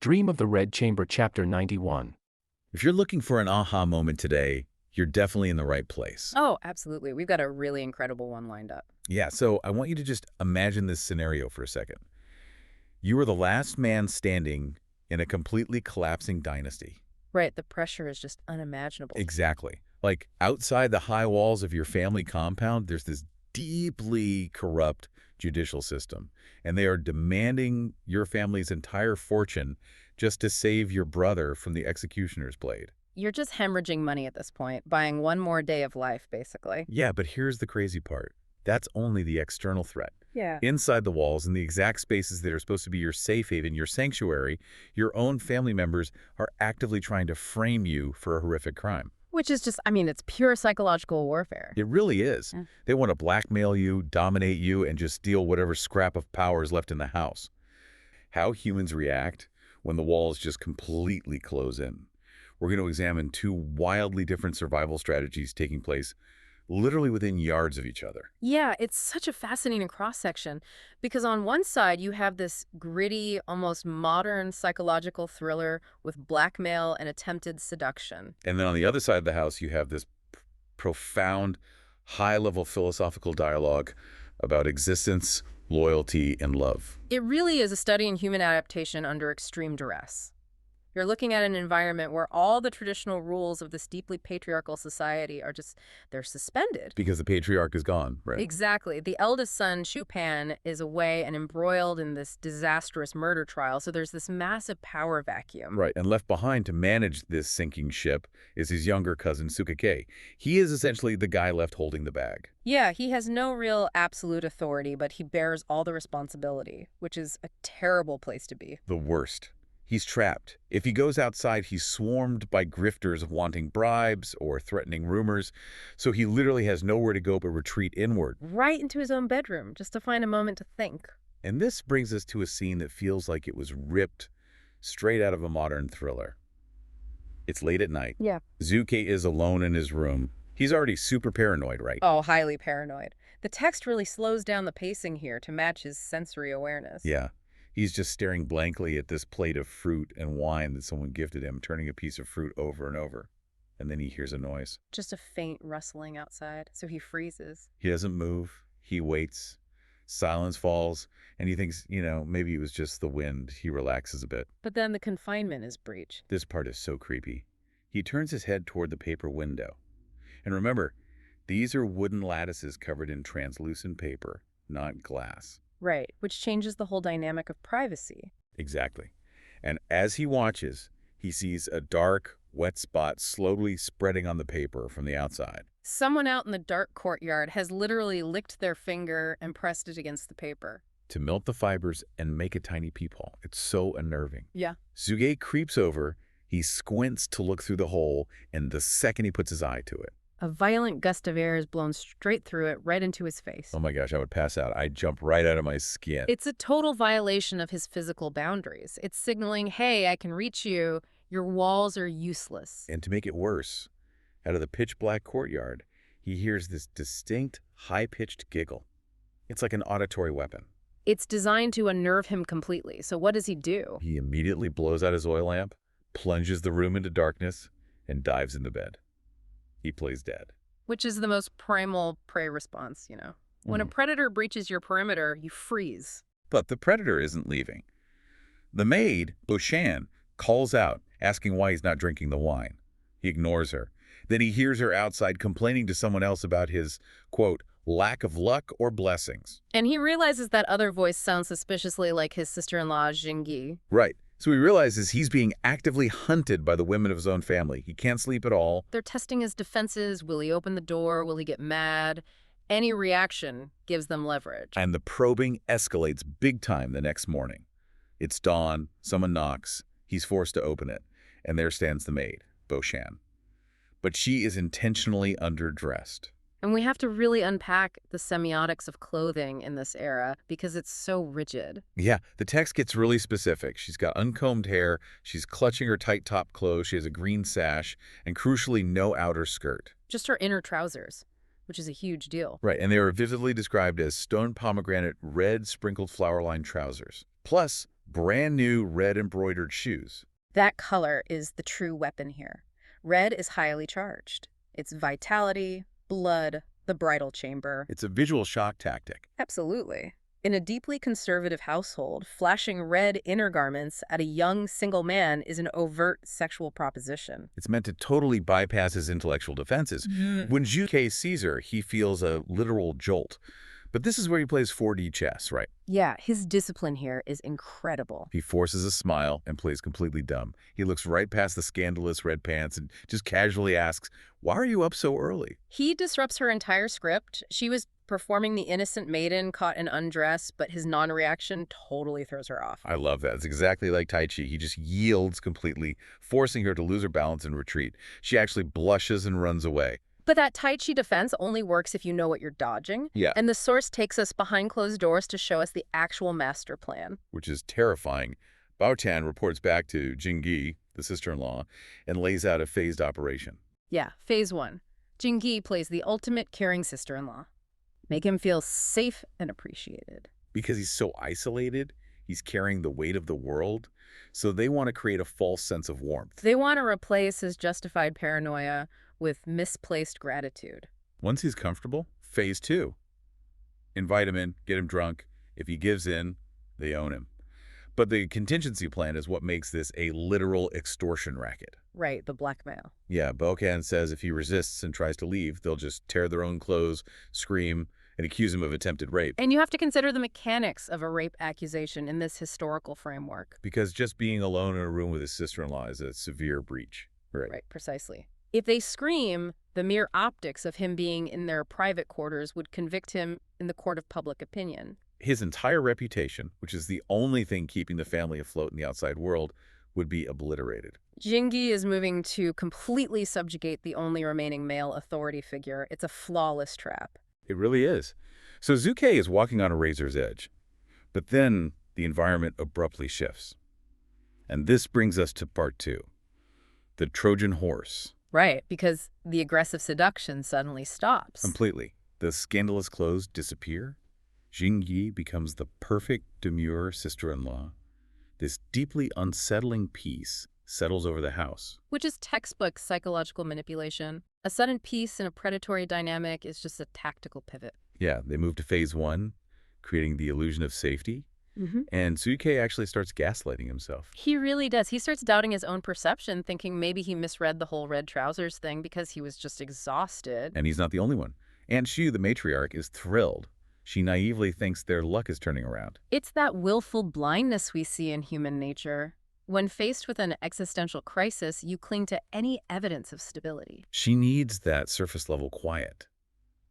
Dream of the Red Chamber Chapter 91. If you're looking for an aha moment today, you're definitely in the right place. Oh, absolutely. We've got a really incredible one lined up. Yeah, so I want you to just imagine this scenario for a second. You are the last man standing in a completely collapsing dynasty. Right, the pressure is just unimaginable. Exactly. Like outside the high walls of your family compound, there's this deeply corrupt judicial system, and they are demanding your family's entire fortune just to save your brother from the executioner's blade. You're just hemorrhaging money at this point, buying one more day of life, basically. Yeah, but here's the crazy part. That's only the external threat. Yeah. Inside the walls, in the exact spaces that are supposed to be your safe haven, your sanctuary, your own family members are actively trying to frame you for a horrific crime. Which is just, it's pure psychological warfare. It really is. Yeah. They want to blackmail you, dominate you, and just steal whatever scrap of power is left in the house. How humans react when the walls just completely close in. We're going to examine two wildly different survival strategies taking place literally within yards of each other. Yeah, it's such a fascinating cross-section because on one side you have this gritty, almost modern psychological thriller with blackmail and attempted seduction. And then on the other side of the house, you have this profound, high-level philosophical dialogue about existence, loyalty, and love. It really is a study in human adaptation under extreme duress. You're looking at an environment where all the traditional rules of this deeply patriarchal society are they're suspended. Because the patriarch is gone, right? Exactly. The eldest son, Chupan, is away and embroiled in this disastrous murder trial, so there's this massive power vacuum. Right, and left behind to manage this sinking ship is his younger cousin, Sukake. He is essentially the guy left holding the bag. Yeah, he has no real absolute authority, but he bears all the responsibility, which is a terrible place to be. The worst. He's trapped. If he goes outside, he's swarmed by grifters wanting bribes or threatening rumors, so he literally has nowhere to go but retreat inward. Right into his own bedroom, just to find a moment to think. And this brings us to a scene that feels like it was ripped straight out of a modern thriller. It's late at night. Yeah. Zuke is alone in his room. He's already super paranoid, right? Oh, highly paranoid. The text really slows down the pacing here to match his sensory awareness. Yeah. He's just staring blankly at this plate of fruit and wine that someone gifted him, turning a piece of fruit over and over. And then he hears a noise. Just a faint rustling outside, so he freezes. He doesn't move. He waits. Silence falls, and he thinks, maybe it was just the wind. He relaxes a bit. But then the confinement is breached. This part is so creepy. He turns his head toward the paper window. And remember, these are wooden lattices covered in translucent paper, not glass. Right, which changes the whole dynamic of privacy. Exactly. And as he watches, he sees a dark, wet spot slowly spreading on the paper from the outside. Someone out in the dark courtyard has literally licked their finger and pressed it against the paper. To melt the fibers and make a tiny peephole. It's so unnerving. Yeah. Zuge creeps over, he squints to look through the hole, and the second he puts his eye to it. A violent gust of air is blown straight through it, right into his face. Oh my gosh, I would pass out. I'd jump right out of my skin. It's a total violation of his physical boundaries. It's signaling, hey, I can reach you. Your walls are useless. And to make it worse, out of the pitch-black courtyard, he hears this distinct, high-pitched giggle. It's like an auditory weapon. It's designed to unnerve him completely. So what does he do? He immediately blows out his oil lamp, plunges the room into darkness, and dives into bed. He plays dead. Which is the most primal prey response, When a predator breaches your perimeter, you freeze. But the predator isn't leaving. The maid, Boshan, calls out, asking why he's not drinking the wine. He ignores her. Then he hears her outside complaining to someone else about his, quote, lack of luck or blessings. And he realizes that other voice sounds suspiciously like his sister-in-law, Jingyi. Right. So he realizes he's being actively hunted by the women of his own family. He can't sleep at all. They're testing his defenses. Will he open the door? Will he get mad? Any reaction gives them leverage. And the probing escalates big time the next morning. It's dawn. Someone knocks. He's forced to open it. And there stands the maid, Boshan. But she is intentionally underdressed. And we have to really unpack the semiotics of clothing in this era because it's so rigid. Yeah, the text gets really specific. She's got uncombed hair, she's clutching her tight top clothes, she has a green sash, and crucially, no outer skirt. Just her inner trousers, which is a huge deal. Right, and they are vividly described as stone pomegranate red sprinkled flower-lined trousers. Plus, brand new red embroidered shoes. That color is the true weapon here. Red is highly charged. It's vitality, blood, the bridal chamber. It's a visual shock tactic. Absolutely. In a deeply conservative household, flashing red inner garments at a young single man is an overt sexual proposition. It's meant to totally bypass his intellectual defenses. When Juke sees her, he feels a literal jolt. But this is where he plays 4D chess, right? Yeah, his discipline here is incredible. He forces a smile and plays completely dumb. He looks right past the scandalous red pants and just casually asks, "Why are you up so early?" He disrupts her entire script. She was performing the innocent maiden caught in undress, but his non-reaction totally throws her off. I love that. It's exactly like Tai Chi. He just yields completely, forcing her to lose her balance and retreat. She actually blushes and runs away. But that Tai Chi defense only works if you know what you're dodging. Yeah. And the source takes us behind closed doors to show us the actual master plan. Which is terrifying. Bao Tian reports back to Jingyi, the sister-in-law, and lays out a phased operation. Yeah, phase 1. Jingyi plays the ultimate caring sister-in-law. Make him feel safe and appreciated. Because he's so isolated, he's carrying the weight of the world, so they want to create a false sense of warmth. They want to replace his justified paranoia with misplaced gratitude. Once he's comfortable, phase 2. Invite him in, get him drunk. If he gives in, they own him. But the contingency plan is what makes this a literal extortion racket. Right, the blackmail. Yeah, Bokan says if he resists and tries to leave, they'll just tear their own clothes, scream, and accuse him of attempted rape. And you have to consider the mechanics of a rape accusation in this historical framework. Because just being alone in a room with his sister-in-law is a severe breach. Right, precisely. If they scream, the mere optics of him being in their private quarters would convict him in the court of public opinion. His entire reputation, which is the only thing keeping the family afloat in the outside world, would be obliterated. Jingyi is moving to completely subjugate the only remaining male authority figure. It's a flawless trap. It really is. So Zuke is walking on a razor's edge. But then the environment abruptly shifts. And this brings us to part 2. The Trojan horse. Right, because the aggressive seduction suddenly stops. Completely. The scandalous clothes disappear. Jingyi becomes the perfect demure sister-in-law. This deeply unsettling peace settles over the house. Which is textbook psychological manipulation. A sudden peace in a predatory dynamic is just a tactical pivot. Yeah, they move to phase 1, creating the illusion of safety. And Tsuke actually starts gaslighting himself. He really does. He starts doubting his own perception, thinking maybe he misread the whole red trousers thing because he was just exhausted. And he's not the only one. Aunt Shu, the matriarch, is thrilled. She naively thinks their luck is turning around. It's that willful blindness we see in human nature. When faced with an existential crisis, you cling to any evidence of stability. She needs that surface-level quiet.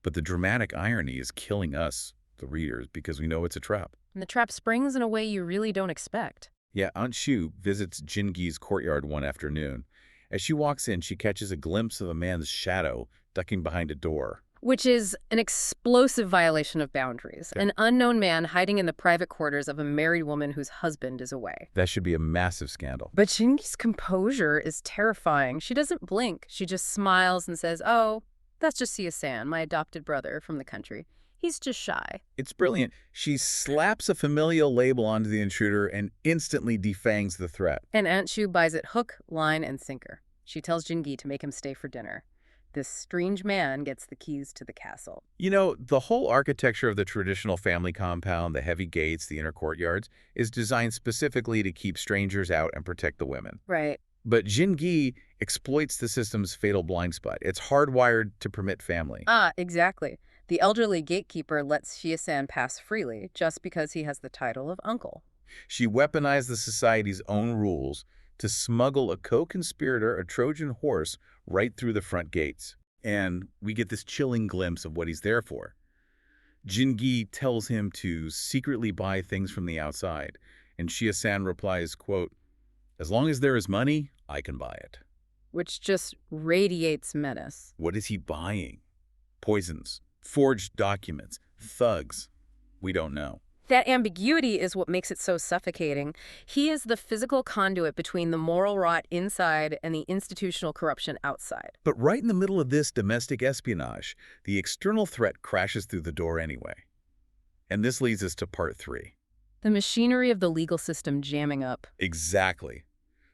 But the dramatic irony is killing us, the readers, because we know it's a trap. And the trap springs in a way you really don't expect. Yeah, Aunt Shu visits Jingi's courtyard one afternoon. As she walks in, she catches a glimpse of a man's shadow ducking behind a door. Which is an explosive violation of boundaries. Yeah. An unknown man hiding in the private quarters of a married woman whose husband is away. That should be a massive scandal. But Jingi's composure is terrifying. She doesn't blink. She just smiles and says, "Oh, that's just Sia-san, my adopted brother from the country. He's just shy." It's brilliant. She slaps a familial label onto the intruder and instantly defangs the threat. And Aunt Shu buys it hook, line, and sinker. She tells Jingi to make him stay for dinner. This strange man gets the keys to the castle. You know, the whole architecture of the traditional family compound, the heavy gates, the inner courtyards, is designed specifically to keep strangers out and protect the women. Right. But Jingi exploits the system's fatal blind spot. It's hardwired to permit family. Exactly. The elderly gatekeeper lets Sia-san pass freely just because he has the title of uncle. She weaponized the society's own rules to smuggle a co-conspirator, a Trojan horse, right through the front gates. And we get this chilling glimpse of what he's there for. Jingi tells him to secretly buy things from the outside, and Sia-san replies, quote, "As long as there is money, I can buy it." Which just radiates menace. What is he buying? Poisons, forged documents, thugs. We don't know. That ambiguity is what makes it so suffocating. He is the physical conduit between the moral rot inside and the institutional corruption outside. But right in the middle of this domestic espionage, the external threat crashes through the door anyway. And this leads us to part 3. The machinery of the legal system jamming up. Exactly.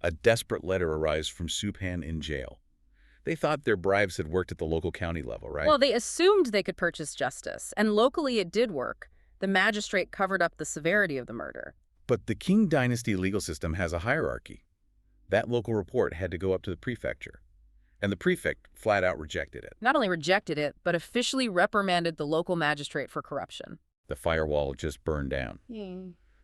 A desperate letter arrives from Supan in jail. They thought their bribes had worked at the local county level, right? Well, they assumed they could purchase justice, and locally it did work. The magistrate covered up the severity of the murder. But the Qing dynasty legal system has a hierarchy. That local report had to go up to the prefecture, and the prefect flat out rejected it. Not only rejected it, but officially reprimanded the local magistrate for corruption. The firewall just burned down.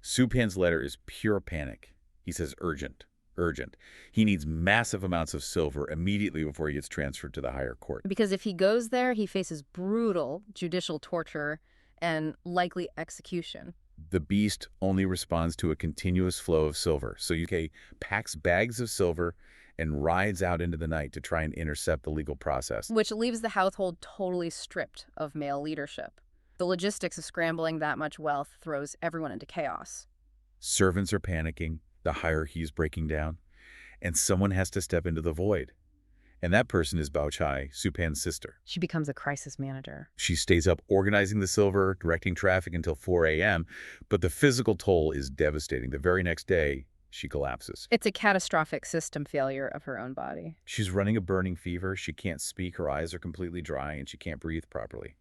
Supan's letter is pure panic. He says urgent, urgent. He needs massive amounts of silver immediately before he gets transferred to the higher court. Because if he goes there, he faces brutal judicial torture and likely execution. The beast only responds to a continuous flow of silver. So UK packs bags of silver and rides out into the night to try and intercept the legal process. Which leaves the household totally stripped of male leadership. The logistics of scrambling that much wealth throws everyone into chaos. Servants are panicking, the hierarchy is breaking down, and someone has to step into the void. And that person is Bao Chai, Supan's sister. She becomes a crisis manager. She stays up organizing the silver, directing traffic until 4 a.m., but the physical toll is devastating. The very next day, she collapses. It's a catastrophic system failure of her own body. She's running a burning fever, she can't speak, her eyes are completely dry, and she can't breathe properly.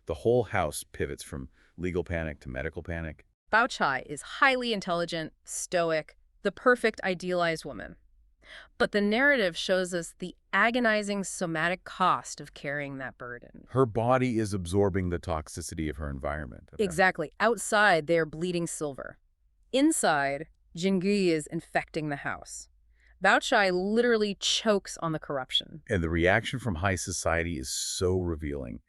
The whole house pivots from legal panic to medical panic. Bao Chai is highly intelligent, stoic, the perfect idealized woman. But the narrative shows us the agonizing somatic cost of carrying that burden. Her body is absorbing the toxicity of her environment. Exactly. Outside, they're bleeding silver. Inside, Jingyi is infecting the house. Bao Chai literally chokes on the corruption. And the reaction from high society is so revealing.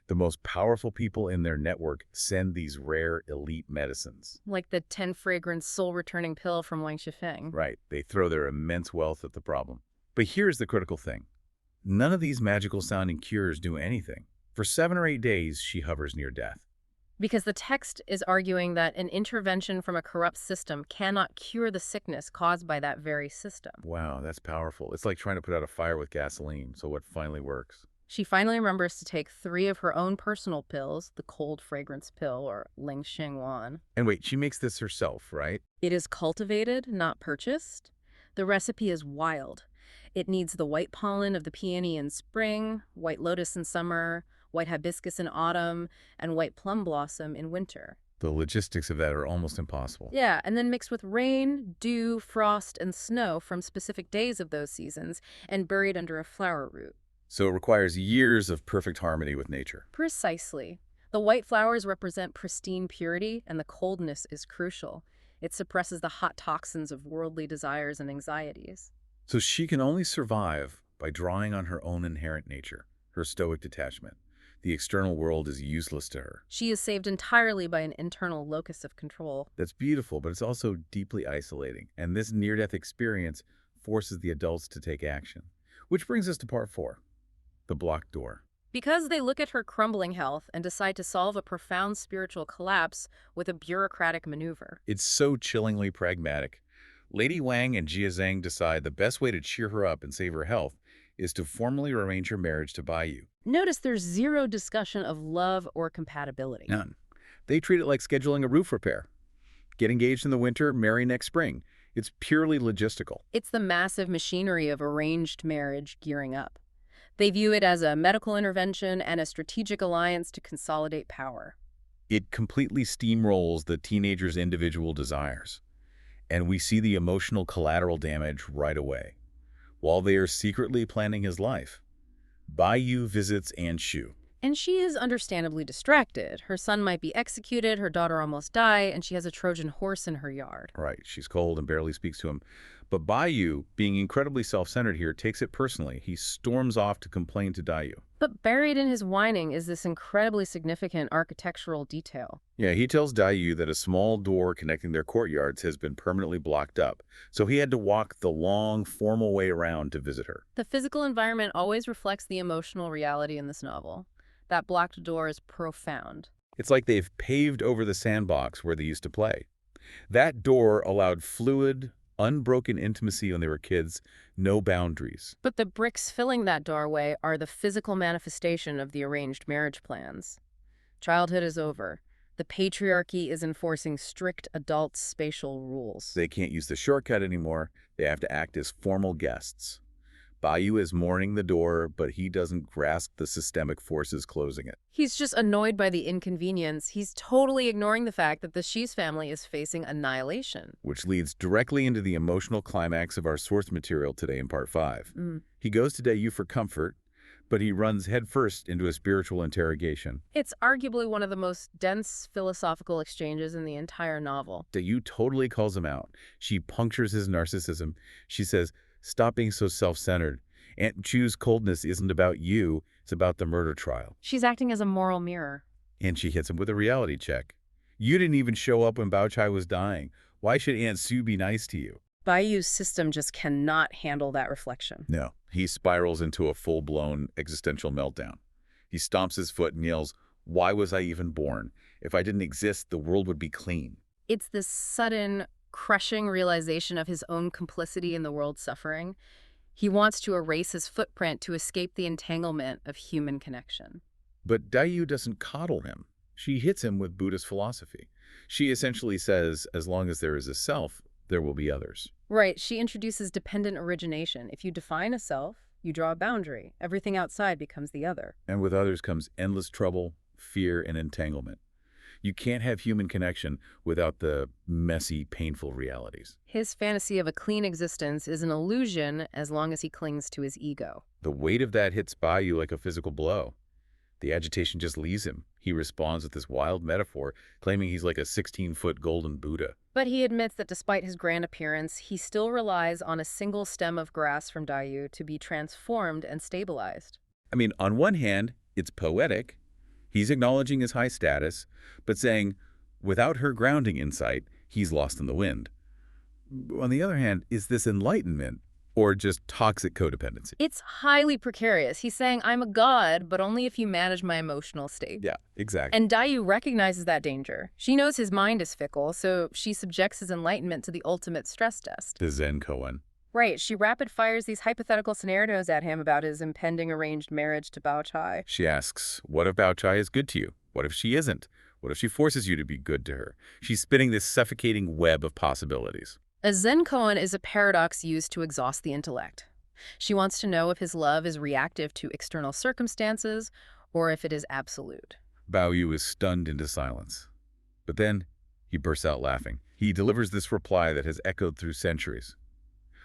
The most powerful people in their network send these rare elite medicines. Like the 10-fragrance soul-returning pill from Wang Shifeng. Right. They throw their immense wealth at the problem. But here's the critical thing. None of these magical-sounding cures do anything. For 7 or 8 days, she hovers near death. Because the text is arguing that an intervention from a corrupt system cannot cure the sickness caused by that very system. Wow, that's powerful. It's like trying to put out a fire with gasoline, so what finally works? She finally remembers to take 3 of her own personal pills, the cold fragrance pill, or Ling Xingwan. And wait, she makes this herself, right? It is cultivated, not purchased. The recipe is wild. It needs the white pollen of the peony in spring, white lotus in summer, white hibiscus in autumn, and white plum blossom in winter. The logistics of that are almost impossible. Yeah, and then mixed with rain, dew, frost, and snow from specific days of those seasons, and buried under a flower root. So it requires years of perfect harmony with nature. Precisely. The white flowers represent pristine purity, and the coldness is crucial. It suppresses the hot toxins of worldly desires and anxieties. So she can only survive by drawing on her own inherent nature, her stoic detachment. The external world is useless to her. She is saved entirely by an internal locus of control. That's beautiful, but it's also deeply isolating. And this near-death experience forces the adults to take action. Which brings us to part 4. The blocked door. Because they look at her crumbling health and decide to solve a profound spiritual collapse with a bureaucratic maneuver. It's so chillingly pragmatic. Lady Wang and Jia Zhang decide the best way to cheer her up and save her health is to formally arrange her marriage to Bai Yu. Notice there's zero discussion of love or compatibility. None. They treat it like scheduling a roof repair. Get engaged in the winter, marry next spring. It's purely logistical. It's the massive machinery of arranged marriage gearing up. They view it as a medical intervention and a strategic alliance to consolidate power. It completely steamrolls the teenager's individual desires. And we see the emotional collateral damage right away. While they are secretly planning his life, Bai Yu visits Anshu. And she is understandably distracted. Her son might be executed, her daughter almost died, and she has a Trojan horse in her yard. Right, she's cold and barely speaks to him. But Bai Yu, being incredibly self-centered here, takes it personally. He storms off to complain to Dai Yu. But buried in his whining is this incredibly significant architectural detail. Yeah, he tells Dai Yu that a small door connecting their courtyards has been permanently blocked up, so he had to walk the long, formal way around to visit her. The physical environment always reflects the emotional reality in this novel. That blocked door is profound. It's like they've paved over the sandbox where they used to play. That door allowed fluid, unbroken intimacy when they were kids, no boundaries. But the bricks filling that doorway are the physical manifestation of the arranged marriage plans. Childhood is over. The patriarchy is enforcing strict adult spatial rules. They can't use the shortcut anymore. They have to act as formal guests. Bayou is mourning the door, but he doesn't grasp the systemic forces closing it. He's just annoyed by the inconvenience. He's totally ignoring the fact that the Shi's family is facing annihilation. Which leads directly into the emotional climax of our source material today in Part 5. He goes to Dayu for comfort, but he runs headfirst into a spiritual interrogation. It's arguably one of the most dense philosophical exchanges in the entire novel. Dayu totally calls him out. She punctures his narcissism. She says, "Stop being so self-centered. Aunt Chu's coldness isn't about you, it's about the murder trial." She's acting as a moral mirror. And she hits him with a reality check. You didn't even show up when Bao Chai was dying. Why should Aunt Sue be nice to you? Bayou's system just cannot handle that reflection. No. He spirals into a full-blown existential meltdown. He stomps his foot and yells, "Why was I even born? If I didn't exist, the world would be clean." It's this sudden, crushing realization of his own complicity in the world's suffering. He wants to erase his footprint to escape the entanglement of human connection. But Dayu doesn't coddle him. She hits him with Buddhist philosophy. She essentially says, as long as there is a self, there will be others. Right, she introduces dependent origination. If you define a self, you draw a boundary. Everything outside becomes the other. And with others comes endless trouble, fear, and entanglement. You can't have human connection without the messy, painful realities. His fantasy of a clean existence is an illusion as long as he clings to his ego. The weight of that hits Bayou like a physical blow. The agitation just leaves him. He responds with this wild metaphor, claiming he's like a 16-foot golden Buddha. But he admits that despite his grand appearance, he still relies on a single stem of grass from Dayu to be transformed and stabilized. I mean, on one hand, it's poetic. He's acknowledging his high status, but saying, without her grounding insight, he's lost in the wind. On the other hand, is this enlightenment or just toxic codependency? It's highly precarious. He's saying, I'm a god, but only if you manage my emotional state. Yeah, exactly. And Dayu recognizes that danger. She knows his mind is fickle, so she subjects his enlightenment to the ultimate stress test. The Zen koan. Right, she rapid fires these hypothetical scenarios at him about his impending arranged marriage to Bao Chai. She asks, what if Bao Chai is good to you? What if she isn't? What if she forces you to be good to her? She's spinning this suffocating web of possibilities. A Zen koan is a paradox used to exhaust the intellect. She wants to know if his love is reactive to external circumstances or if it is absolute. Bao Yu is stunned into silence. But then he bursts out laughing. He delivers this reply that has echoed through centuries.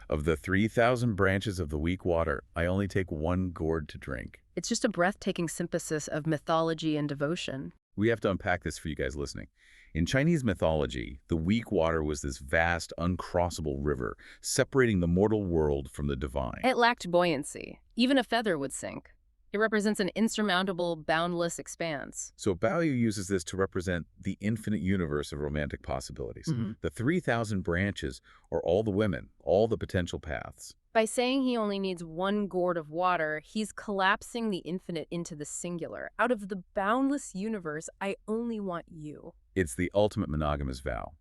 Of the 3,000 branches of the weak water, I only take one gourd to drink. It's just a breathtaking synthesis of mythology and devotion. We have to unpack this for you guys listening. In Chinese mythology, the weak water was this vast, uncrossable river, separating the mortal world from the divine. It lacked buoyancy. Even a feather would sink. It represents an insurmountable, boundless expanse. So Bao Yu uses this to represent the infinite universe of romantic possibilities. The 3,000 branches are all the women, all the potential paths. By saying he only needs one gourd of water, he's collapsing the infinite into the singular. Out of the boundless universe, I only want you. It's the ultimate monogamous vow.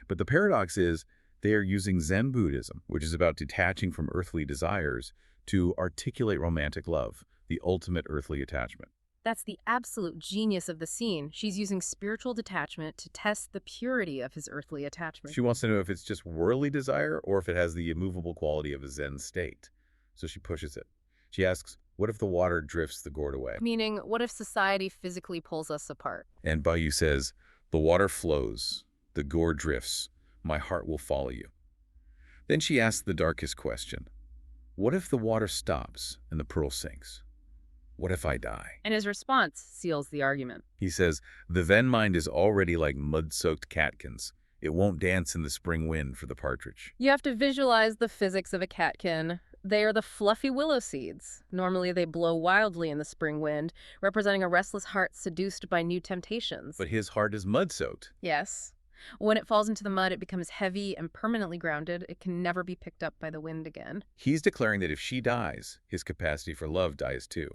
But the paradox is they are using Zen Buddhism, which is about detaching from earthly desires, to articulate romantic love, the ultimate earthly attachment. That's the absolute genius of the scene. She's using spiritual detachment to test the purity of his earthly attachment. She wants to know if it's just worldly desire or if it has the immovable quality of a Zen state. So she pushes it. She asks, what if the water drifts the gourd away? Meaning, what if society physically pulls us apart? And Bayou says, the water flows, the gourd drifts, my heart will follow you. Then she asks the darkest question. What if the water stops and the pearl sinks? What if I die? And his response seals the argument. He says, the Ven mind is already like mud-soaked catkins. It won't dance in the spring wind for the partridge. You have to visualize the physics of a catkin. They are the fluffy willow seeds. Normally they blow wildly in the spring wind, representing a restless heart seduced by new temptations. But his heart is mud-soaked. Yes. When it falls into the mud, it becomes heavy and permanently grounded. It can never be picked up by the wind again. He's declaring that if she dies, his capacity for love dies too.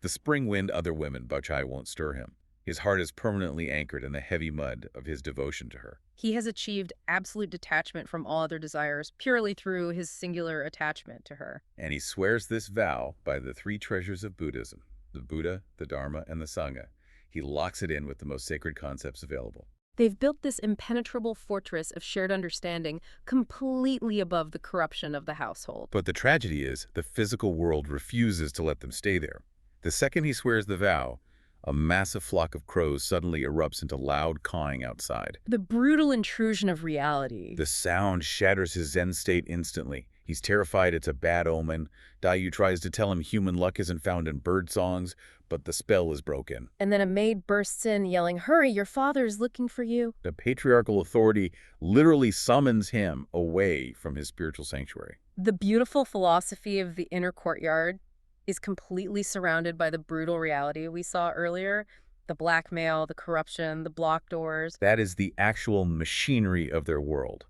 The spring wind, other women, Bao Chai won't stir him. His heart is permanently anchored in the heavy mud of his devotion to her. He has achieved absolute detachment from all other desires purely through his singular attachment to her. And he swears this vow by the three treasures of Buddhism, the Buddha, the Dharma, and the Sangha. He locks it in with the most sacred concepts available. They've built this impenetrable fortress of shared understanding completely above the corruption of the household. But the tragedy is, the physical world refuses to let them stay there. The second he swears the vow, a massive flock of crows suddenly erupts into loud cawing outside. The brutal intrusion of reality. The sound shatters his Zen state instantly. He's terrified it's a bad omen. Dayu tries to tell him human luck isn't found in bird songs, but the spell is broken. And then a maid bursts in, yelling, "Hurry, your father is looking for you." The patriarchal authority literally summons him away from his spiritual sanctuary. The beautiful philosophy of the inner courtyard is completely surrounded by the brutal reality we saw earlier. The blackmail, the corruption, the blocked doors. That is the actual machinery of their world.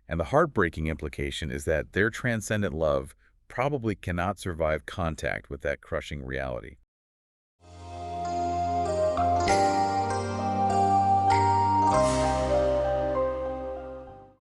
And the heartbreaking implication is that their transcendent love probably cannot survive contact with that crushing reality.